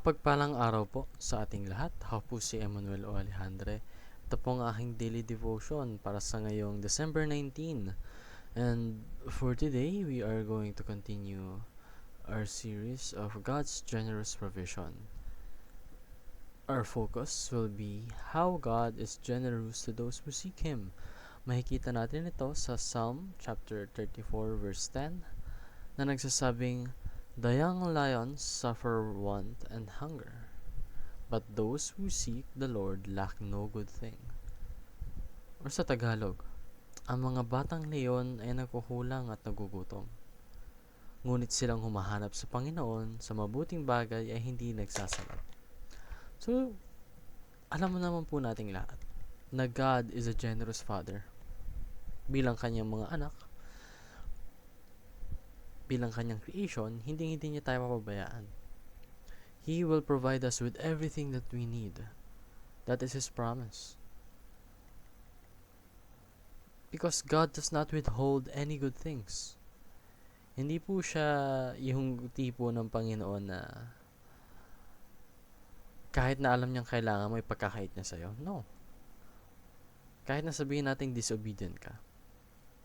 Mapagpalang araw po sa ating lahat. Ako po si Emmanuel O. Alejandre. Ito po ang aking daily devotion para sa ngayong December 19. And for today, we are going to continue our series of God's generous provision. Our focus will be how God is generous to those who seek Him. Makikita natin ito sa Psalm chapter 34 verse 10 na nagsasabing, "The young lions suffer want and hunger, but those who seek the Lord lack no good thing." Or sa Tagalog, ang mga batang leon ay nagkukulang at nagugutom. Ngunit silang humahanap sa Panginoon sa mabuting bagay ay hindi nagsasalat. So, alam mo naman po nating lahat na God is a generous Father. Bilang kanyang mga anak, bilang kanyang creation, hindi niya tayo papabayaan. He will provide us with everything that we need. That is His promise. Because God does not withhold any good things. Hindi po siya yung tipo ng Panginoon na kahit na alam niyang kailangan mo, ipagkakait niya sa'yo. No. Kahit na sabihin natin disobedient ka,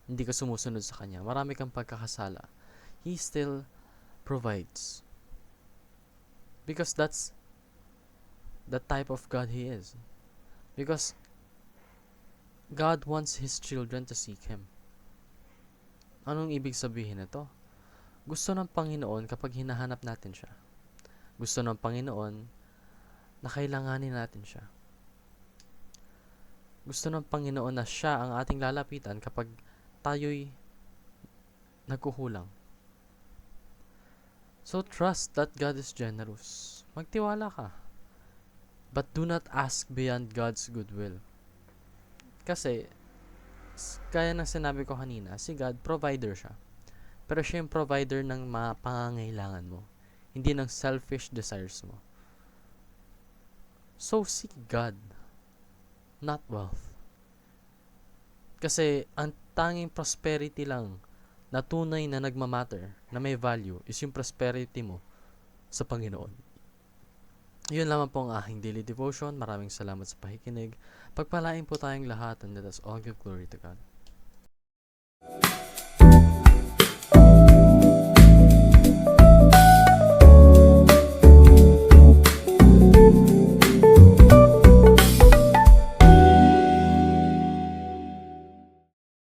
hindi ka sumusunod sa Kanya, marami kang pagkakasala, He still provides. Because that's the type of God He is. Because God wants His children to seek Him. Anong ibig sabihin nito? Gusto ng Panginoon kapag hinahanap natin siya. Gusto ng Panginoon na kailanganin natin siya. Gusto ng Panginoon na siya ang ating lalapitan kapag tayo'y nagkukulang. So trust that God is generous. Magtiwala ka. But do not ask beyond God's goodwill. Kasi, kaya ng sinabi ko kanina, si God, provider siya. Pero siya yung provider ng mga pangangailangan mo. Hindi ng selfish desires mo. So, seek God, not wealth. Kasi, ang tanging prosperity lang na tunay na nagmamatter, na may value, is yung prosperity mo sa Panginoon. Yun lamang po ang aking daily devotion. Maraming salamat sa pakikinig. Pagpalain po tayong lahat, and let us all give glory to God.